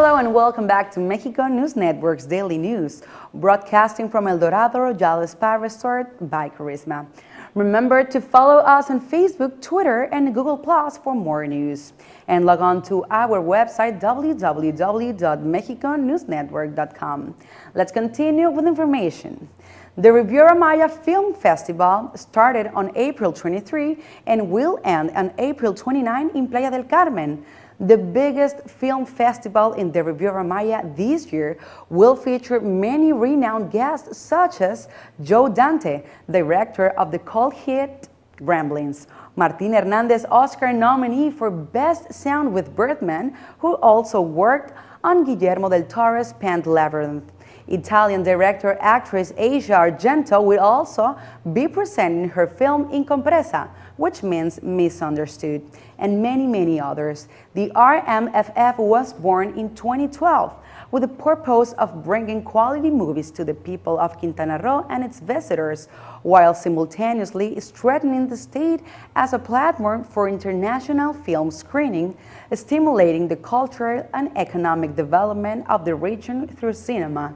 Hello and welcome back to Mexico News Network's Daily News, broadcasting from El Dorado Royal Spa Resort by Charisma. Remember to follow us on Facebook, Twitter, and Google Plus for more news. And log on to our website, www.mexiconewsnetwork.com. Let's continue with information. The Riviera Maya Film Festival started on April 23 and will end on April 29 in Playa del Carmen. The biggest film festival in the Riviera Maya this year will feature many renowned guests such as Joe Dante, director of the cult hit Gremlins, Martin Hernandez, Oscar nominee for Best Sound with Birdman, who also worked on Guillermo del Toro's Pan's Labyrinth. Italian director-actress Asia Argento will also be presenting her film Incompresa, which means misunderstood, and many others. The RMFF was born in 2012 with the purpose of bringing quality movies to the people of Quintana Roo and its visitors, while simultaneously strengthening the state as a platform for international film screening, stimulating the cultural and economic development of the region through cinema.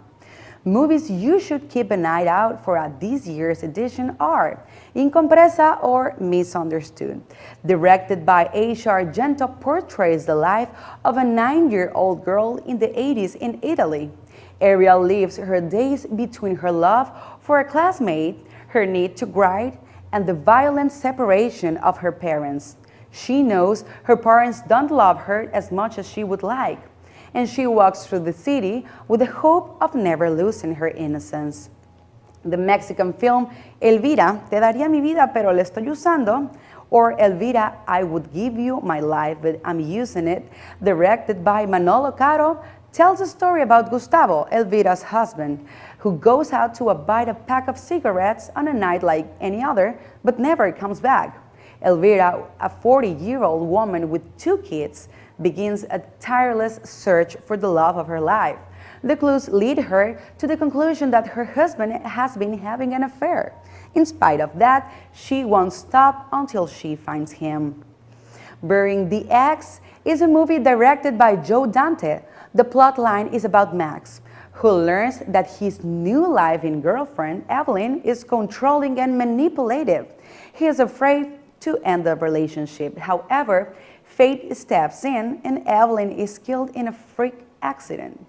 Movies you should keep an eye out for at this year's edition are Incompresa or Misunderstood. Directed by Asia Argento, portrays the life of a 9-year-old girl in the 80s in Italy. Ariel lives her days between her love for a classmate, her need to grind, and the violent separation of her parents. She knows her parents don't love her as much as she would like, and she walks through the city with the hope of never losing her innocence. The Mexican film Elvira, Te daría mi vida pero la estoy usando, or Elvira, I would give you my life but I'm using it, directed by Manolo Caro, tells a story about Gustavo, Elvira's husband, who goes out to buy a pack of cigarettes on a night like any other, but never comes back. Elvira, a 40-year-old woman with 2 kids, begins a tireless search for the love of her life. The clues lead her to the conclusion that her husband has been having an affair. In spite of that, she won't stop until she finds him. Burying the Ex is a movie directed by Joe Dante. The plot line is about Max, who learns that his new live-in girlfriend, Evelyn, is controlling and manipulative. He is afraid to end the relationship. However, fate steps in and Evelyn is killed in a freak accident.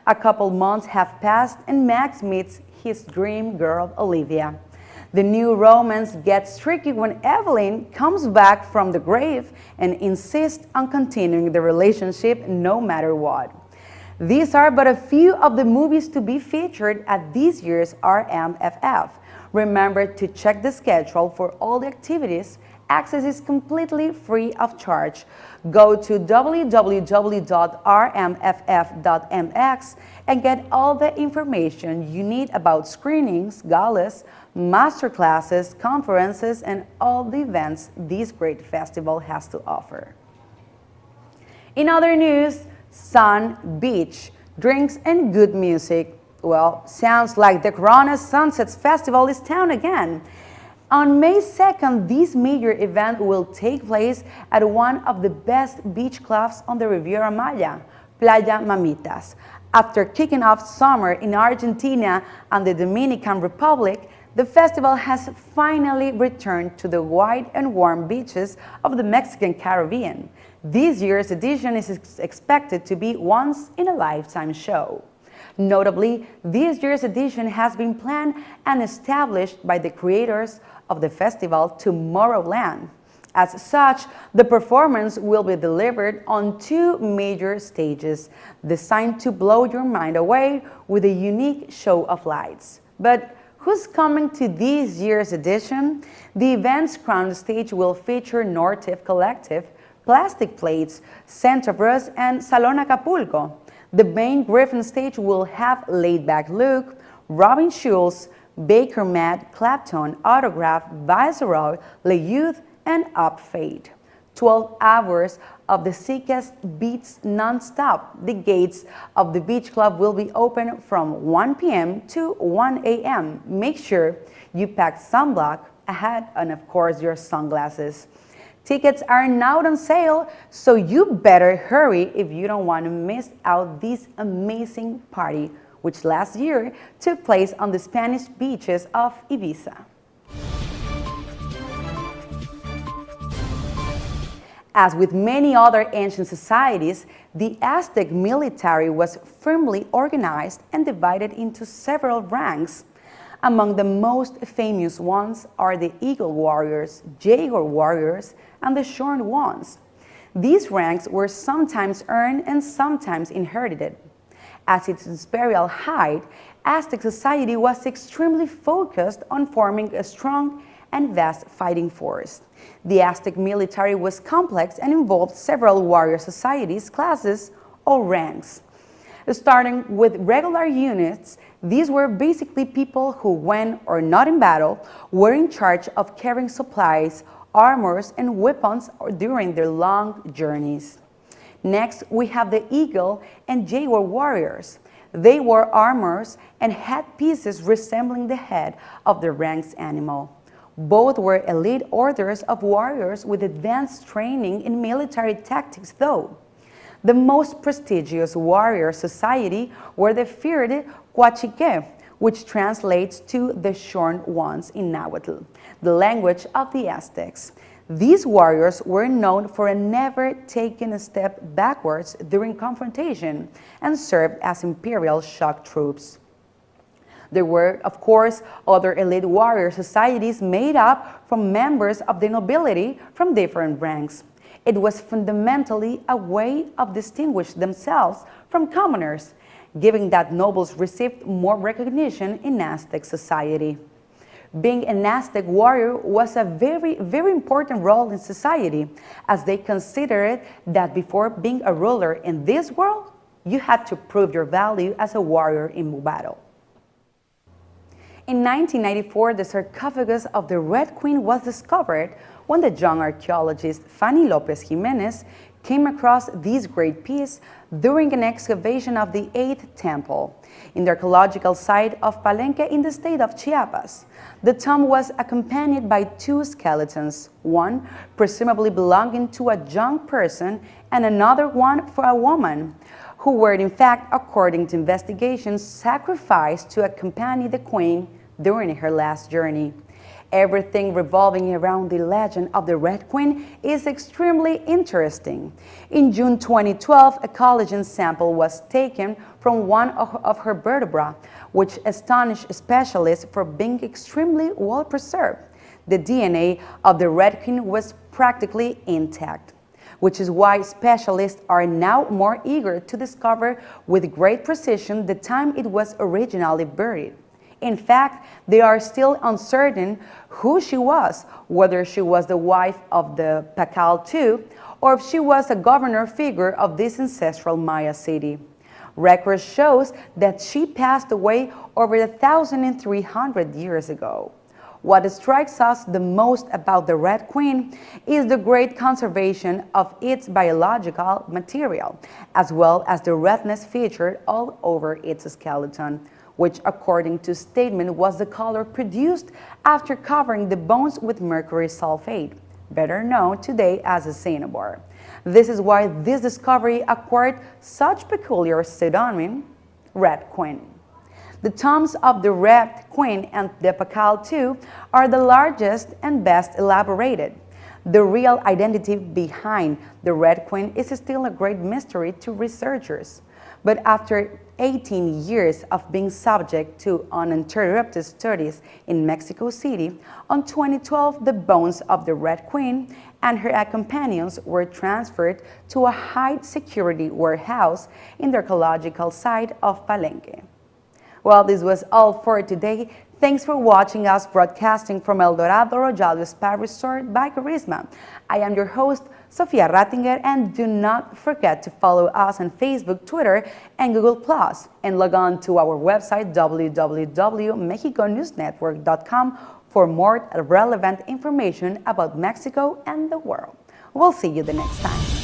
A couple months have passed and Max meets his dream girl, Olivia. The new romance gets tricky when Evelyn comes back from the grave and insists on continuing the relationship no matter what. These are but a few of the movies to be featured at this year's RMFF. Remember to check the schedule for all the activities. Access is completely free of charge. Go to www.rmff.mx and get all the information you need about screenings, galas, masterclasses, conferences, and all the events this great festival has to offer. In other news, sun, beach, drinks, and good music. Well, sounds like the Corona Sunsets Festival is town again. On May 2nd, this major event will take place at one of the best beach clubs on the Riviera Maya, Playa Mamitas. After kicking off summer in Argentina and the Dominican Republic, the festival has finally returned to the wide and warm beaches of the Mexican Caribbean. This year's edition is expected to be once-in-a-lifetime show. Notably, this year's edition has been planned and established by the creators of the festival, Tomorrowland. As such, the performance will be delivered on 2 major stages, designed to blow your mind away with a unique show of lights. But who's coming to this year's edition? The event's crown stage will feature Nortive Collective, Plastic Plates, Santa Cruz, and Salon Acapulco. The main Griffin stage will have Laid-Back Luke, Robin Schulz, Baker Matt, Clapton, Autograph, Viceroy, Le Youth, and Up Fade. 12 hours of the sickest beats non-stop. The gates of the beach club will be open from 1 p.m. to 1 a.m. Make sure you pack sunblock, a hat, and of course your sunglasses. Tickets are now on sale, so you better hurry if you don't want to miss out this amazing party, which last year took place on the Spanish beaches of Ibiza. As with many other ancient societies, the Aztec military was firmly organized and divided into several ranks. Among the most famous ones are the Eagle Warriors, Jaguar Warriors, and the Shorn Ones. These ranks were sometimes earned and sometimes inherited. At its imperial height, Aztec society was extremely focused on forming a strong and vast fighting force. The Aztec military was complex and involved several warrior societies, classes, or ranks. Starting with regular units, these were basically people who, when or not in battle, were in charge of carrying supplies, armors, and weapons during their long journeys. Next, we have the Eagle and Jaguar warriors. They wore armors and had pieces resembling the head of the rank's animal. Both were elite orders of warriors with advanced training in military tactics, though. The most prestigious warrior society were the feared Huachique, which translates to the Shorn Ones in Nahuatl, the language of the Aztecs. These warriors were known for never taking a step backwards during confrontation and served as imperial shock troops. There were, of course, other elite warrior societies made up from members of the nobility from different ranks. It was fundamentally a way of distinguishing themselves from commoners, given that nobles received more recognition in Aztec society. Being an Aztec warrior was a very, very important role in society, as they considered that before being a ruler in this world, you had to prove your value as a warrior in battle. In 1994, the sarcophagus of the Red Queen was discovered when the young archaeologist Fanny Lopez Jimenez came across this great piece during an excavation of the 8th temple in the archaeological site of Palenque in the state of Chiapas. The tomb was accompanied by 2 skeletons, one presumably belonging to a young person and another one for a woman, who were in fact, according to investigations, sacrificed to accompany the queen during her last journey. Everything revolving around the legend of the Red Queen is extremely interesting. In June 2012, a collagen sample was taken from one of her vertebrae, which astonished specialists for being extremely well preserved. The DNA of the Red Queen was practically intact, which is why specialists are now more eager to discover with great precision the time it was originally buried. In fact, they are still uncertain who she was, whether she was the wife of the Pacal II or if she was a governor figure of this ancestral Maya city. Record shows that she passed away over 1,300 years ago. What strikes us the most about the Red Queen is the great conservation of its biological material, as well as the redness featured all over its skeleton, which according to statement was the color produced after covering the bones with mercury sulfate, better known today as a cinnabar. This is why this discovery acquired such peculiar pseudonym, Red Queen. The tombs of the Red Queen and the Pacal II are the largest and best elaborated. The real identity behind the Red Queen is still a great mystery to researchers. But after 18 years of being subject to uninterrupted studies in Mexico City, on 2012 the bones of the Red Queen and her companions were transferred to a high-security warehouse in the archaeological site of Palenque. Well, this was all for today. Thanks for watching us broadcasting from El Dorado Royal Spa Resort by Charisma. I am your host, Sofia Rattinger, and do not forget to follow us on Facebook, Twitter, and Google+, and log on to our website, www.mexiconewsnetwork.com, for more relevant information about Mexico and the world. We'll see you the next time.